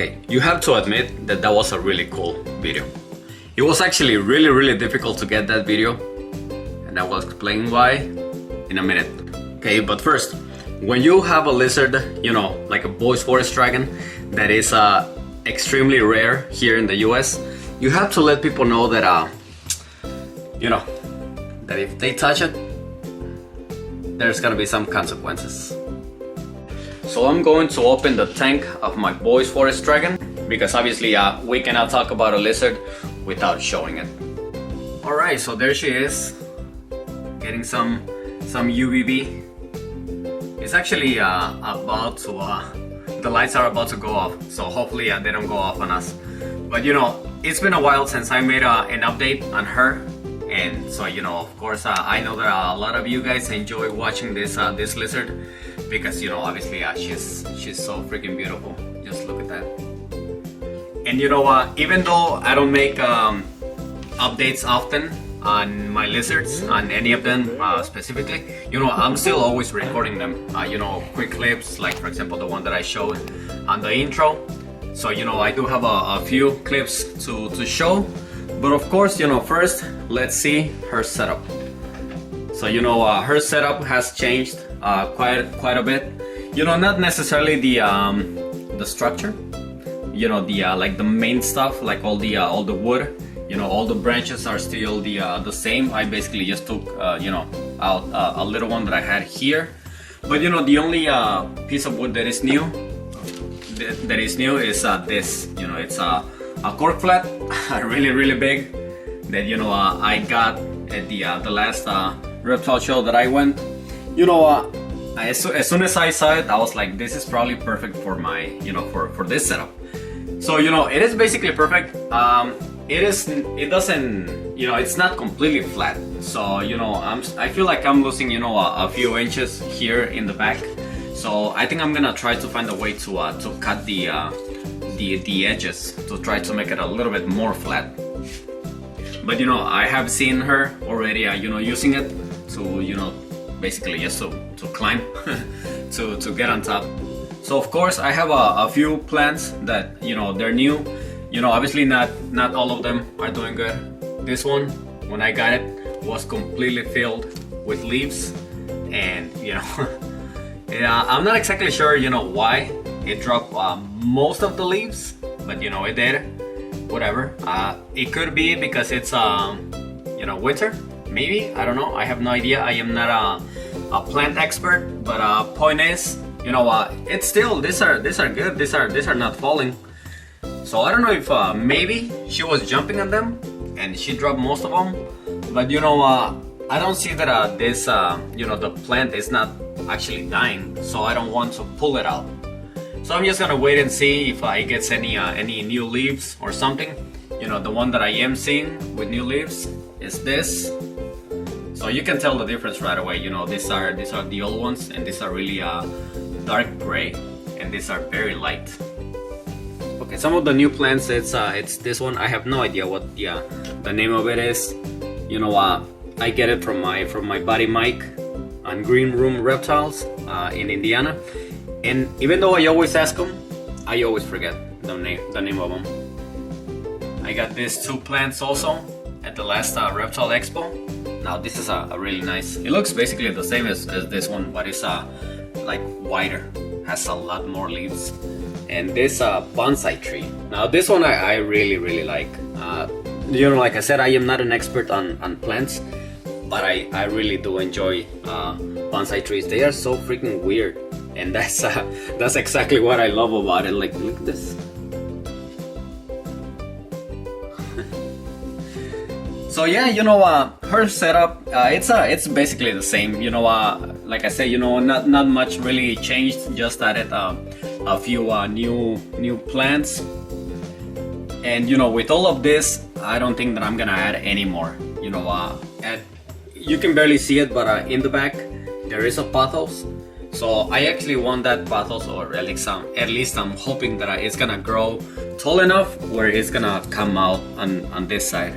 Okay, you have to admit that that was a really cool video. It was actually really difficult to get that video, and I will explain why in a minute. Okay, but first, when you have a lizard, you know, like a Boy's forest dragon, that is extremely rare here in the US, you have to let people know that, you know, that if they touch it, there's gonna be some consequences. So I'm going to open the tank of my Boy's forest dragon, because obviously we cannot talk about a lizard without showing it. Alright, so there she is, getting some UVB. It's actually about to, the lights are about to go off, so hopefully they don't go off on us. But you know, it's been a while since I made an update on her, and so you know, of course, I know that a lot of you guys enjoy watching this this lizard, because you know, obviously she's so freaking beautiful. Just look at that. And you know, even though I don't make updates often on my lizards, on any of them specifically, you know, I'm still always recording them, you know, quick clips, like for example the one that I showed on the intro. So you know, I do have a few clips to show, but of course, you know, first let's see her setup. So you know, her setup has changed quite a bit. You know, not necessarily the structure, you know, the like the main stuff, like all the wood. You know, all the branches are still the same. I basically just took, you know, out a little one that I had here. But you know, the only piece of wood that is new, is this. You know, it's a cork flat, really big. That you know, I got at the last reptile show that I went. You know, as soon as I saw it, I was like, this is probably perfect for my, you know, for this setup. So you know, it is basically perfect. It doesn't, you know, it's not completely flat. So, you know, I feel like I'm losing, you know, a few inches here in the back. So I think I'm gonna try to find a way to cut the edges to try to make it a little bit more flat. But you know, I have seen her already, you know, using it to, you know, basically just to climb, to get on top. So of course I have a few plants that, you know, they're new. You know, obviously not all of them are doing good. This one, when I got it, was completely filled with leaves, and you know, I'm not exactly sure, you know, why it dropped most of the leaves, but you know, it did. Whatever. It could be because it's you know, winter. Maybe, I don't know. I have no idea. I am not a plant expert, but point is, you know, it's still, these are good. These are not falling. So I don't know if maybe she was jumping on them and she dropped most of them, but you know, I don't see that this you know, the plant is not actually dying, so I don't want to pull it out. So I'm just gonna wait and see if it gets any new leaves or something. You know, the one that I am seeing with new leaves is this. So you can tell the difference right away. You know, these are the old ones, and these are really dark gray, and these are very light. Okay, some of the new plants, it's this one. I have no idea what the name of it is. You know, I get it from my buddy Mike on Green Room Reptiles in Indiana, and even though I always ask him, I always forget the name of them. I got these two plants also at the last Reptile Expo. Now this is a really nice. It looks basically the same as this one, but it's like wider, has a lot more leaves. And this bonsai tree. Now this one I really like. You know, like I said, I am not an expert on plants, but I really do enjoy bonsai trees. They are so freaking weird, and that's exactly what I love about it. Like, look at this. So yeah, you know, her setup, it's basically the same. You know, like I said, you know, not much really changed. Just added a few new plants, and you know, with all of this, I don't think that I'm gonna add any more. You know, you can barely see it, but in the back there is a pothos. So I actually want that pothos, or at least I'm hoping that it's gonna grow tall enough where it's gonna come out on this side.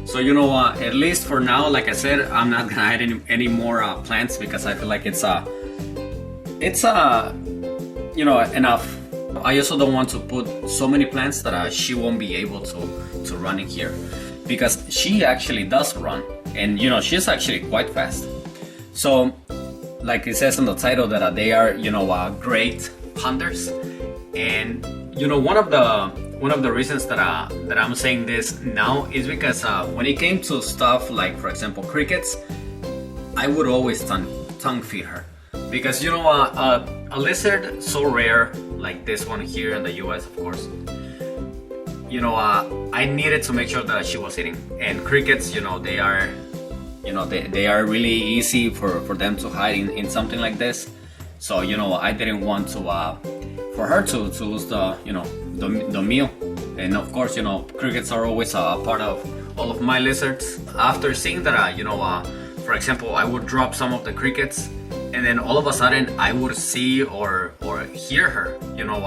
So you know, at least for now, like I said, I'm not gonna add any more plants, because I feel like it's you know, enough. I also don't want to put so many plants that she won't be able to run in here, because she actually does run, and you know, she's actually quite fast. So like it says on the title that they are, you know, great hunters. And you know, one of the reasons that I'm saying this now is because when it came to stuff like, for example, crickets, I would always tongue feed her, because you know, a lizard so rare like this one here in the US, of course, you know, I needed to make sure that she was eating. And crickets, you know, they are, you know, they are really easy for them to hide in something like this. So you know, I didn't want to for her to lose the, you know, the meal. And of course, you know, crickets are always a part of all of my lizards. After seeing that, you know, for example, I would drop some of the crickets, and then all of a sudden I would see or hear her, you know,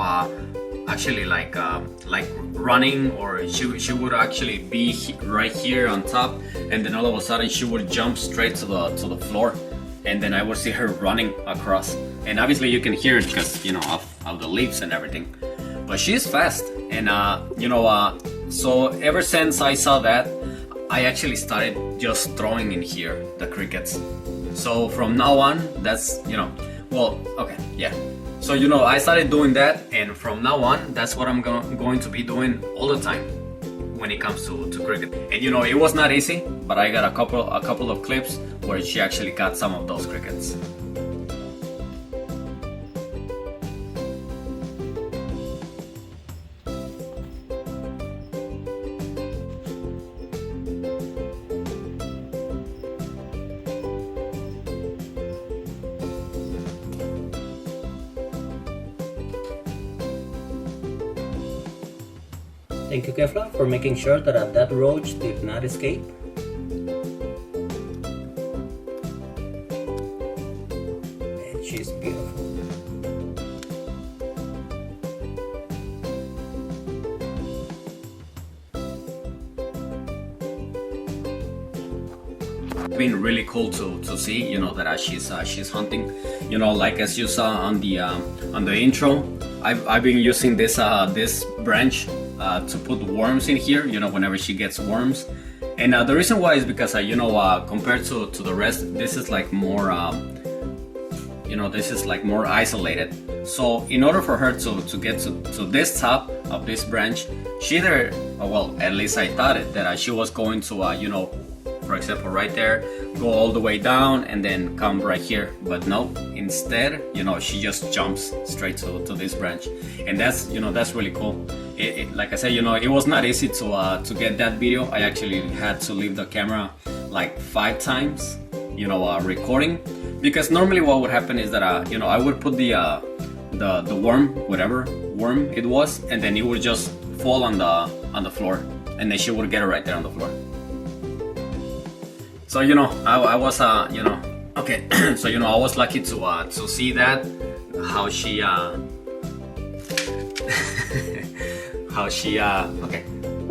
actually like running, or she would actually be right here on top, and then all of a sudden she would jump straight to the floor, and then I would see her running across. And obviously you can hear it because, you know, of the leaves and everything, but she's fast. And you know, so ever since I saw that, I actually started just throwing in here the crickets. So from now on, that's, you know, well, okay, yeah. So you know, I started doing that, and from now on, that's what I'm going to be doing all the time when it comes to cricket. And you know, it was not easy, but I got a couple of clips where she actually got some of those crickets. Thank you, Kefla, for making sure that that roach did not escape. And she's beautiful. It's been really cool to see, you know, that she's hunting. You know, like as you saw on the intro, I've been using this this branch to put worms in here, you know, whenever she gets worms. And the reason why is because you know, compared to the rest, this is like more you know, this is like more isolated. So in order for her to get to this top of this branch, she either, well, at least I thought it, that she was going to you know, for example, right there, go all the way down and then come right here. But no, instead, you know, she just jumps straight to this branch. And that's, you know, that's really cool. Like I said, you know, it was not easy to get that video. I actually had to leave the camera like 5 times, you know, recording, because normally what would happen is that you know, I would put the worm, whatever worm it was, and then it would just fall on the floor, and then she would get it right there on the floor. So you know, I was you know, okay. So you know, I was lucky to see that, how she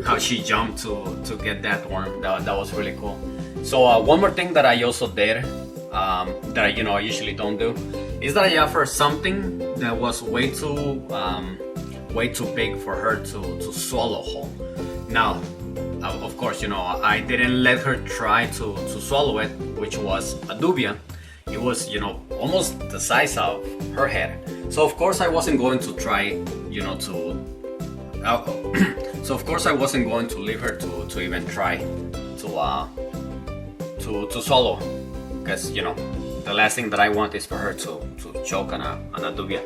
how she jumped to get that worm. That was really cool. So one more thing that I also did, that you know, I usually don't do, is that I offered something that was way too big for her to swallow whole. Now, of course, you know, I didn't let her try to swallow it, which was a dubia. It was, you know, almost the size of her head. So of course I wasn't going to try, you know, so of course I wasn't going to leave her to even try to swallow, because you know, the last thing that I want is for her to choke on a dubia.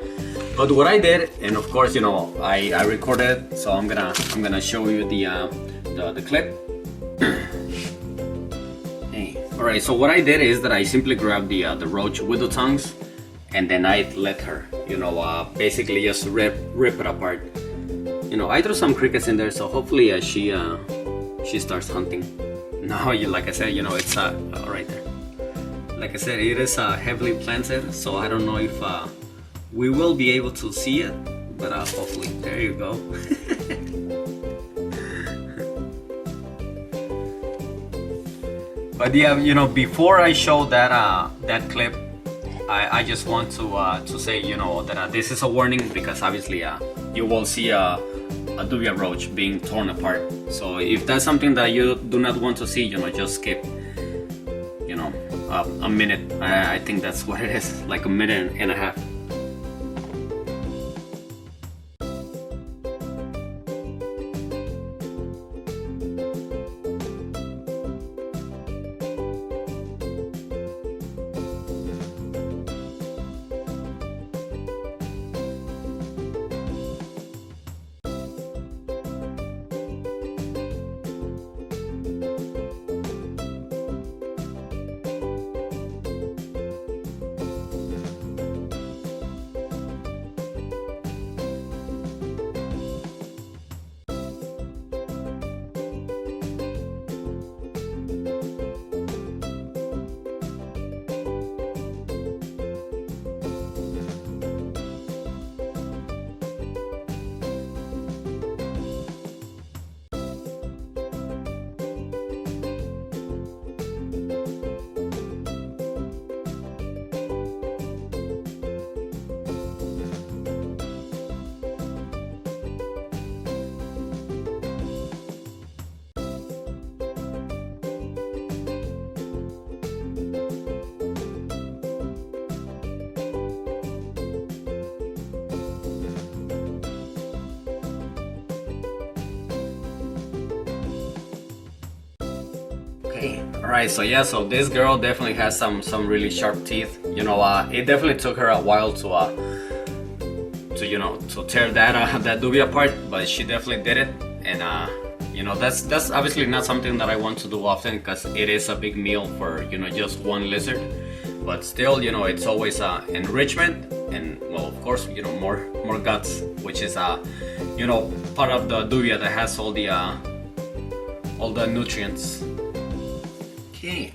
But what I did, and of course, you know, I recorded, so I'm gonna show you the clip. Hey. Alright, so what I did is that I simply grabbed the roach with the tongues, and then I let her, you know, basically just rip it apart. You know, I threw some crickets in there, so hopefully she starts hunting. Now, like I said, you know, it's right there. Like I said, it is heavily planted, so I don't know if we will be able to see it, but hopefully. There you go. But yeah, you know, before I show that clip, I just want to say, you know, that this is a warning, because obviously you will see a dubia roach being torn apart. So if that's something that you do not want to see, you know, just skip, you know, a minute. I think that's what it is, like a minute and a half. Alright, so yeah, so this girl definitely has some really sharp teeth. You know, it definitely took her a while to you know, to tear that that dubia apart, but she definitely did it. And you know, that's obviously not something that I want to do often, because it is a big meal for, you know, just one lizard. But still, you know, it's always enrichment, and well, of course, you know, more guts, which is you know, part of the dubia that has all the nutrients. Okay.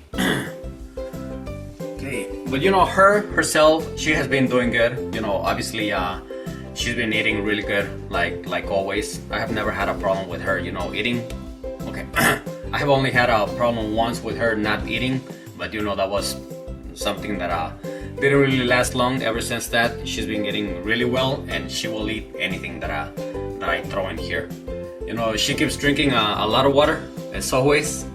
Okay, but you know, herself, she has been doing good. You know, obviously, she's been eating really good, like always. I have never had a problem with her, you know, eating. Okay, I have only had a problem once with her not eating, but you know, that was something that didn't really last long. Ever since that, she's been eating really well, and she will eat anything that I throw in here. You know, she keeps drinking a lot of water, as always.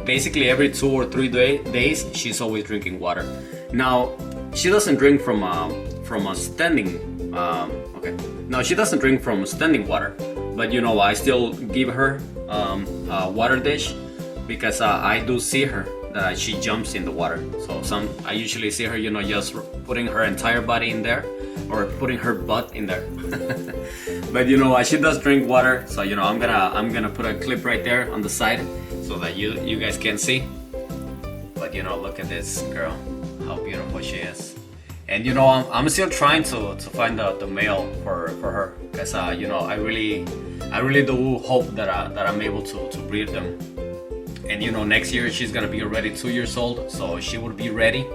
Basically every 2 or 3 days she's always drinking water. Now she doesn't drink from a standing she doesn't drink from standing water, but you know, I still give her a water dish, because I do see her that she jumps in the water. So I usually see her, you know, just putting her entire body in there, or putting her butt in there. But you know, she does drink water, so you know, I'm gonna put a clip right there on the side so that you guys can see. But you know, look at this girl, how beautiful she is. And you know, I'm still trying to find the male for her, because you know, I really do hope that I'm able to breed them. And you know, next year she's gonna be already 2 years old, so she will be ready.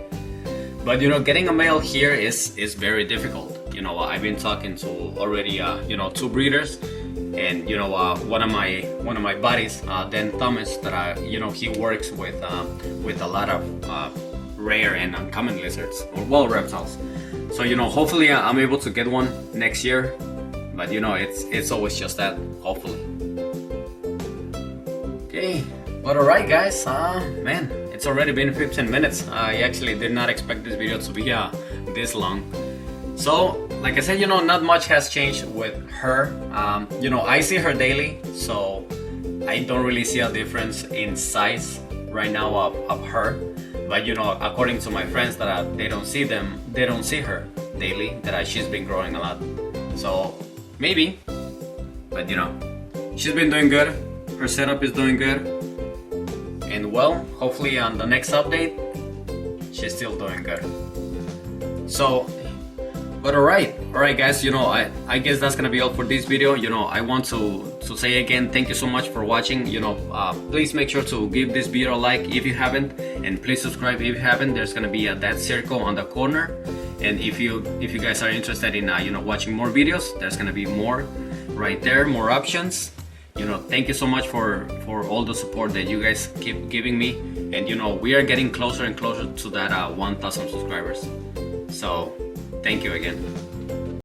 But you know, getting a male here is very difficult. You know, I've been talking to already you know, 2 breeders, and you know, one of my buddies, Dan Thomas, that you know, he works with a lot of rare and uncommon lizards, or well, reptiles. So you know, hopefully I'm able to get one next year. But you know, it's always just that, hopefully. Okay, but alright guys, man, it's already been 15 minutes. I actually did not expect this video to be this long. So like I said, you know, not much has changed with her. You know, I see her daily, so I don't really see a difference in size right now of her. But you know, according to my friends that they don't see her daily, that she's been growing a lot. So maybe, but you know, she's been doing good. Her setup is doing good, and well, hopefully on the next update she's still doing good. So, but alright guys, you know, I guess that's gonna be all for this video. You know, I want to say again, thank you so much for watching. You know, please make sure to give this video a like if you haven't, and please subscribe if you haven't. There's gonna be that circle on the corner, and if you guys are interested in you know, watching more videos, there's gonna be more right there, more options. you know, thank you so much for all the support that you guys keep giving me. And you know, we are getting closer and closer to that 1,000 subscribers. So thank you again.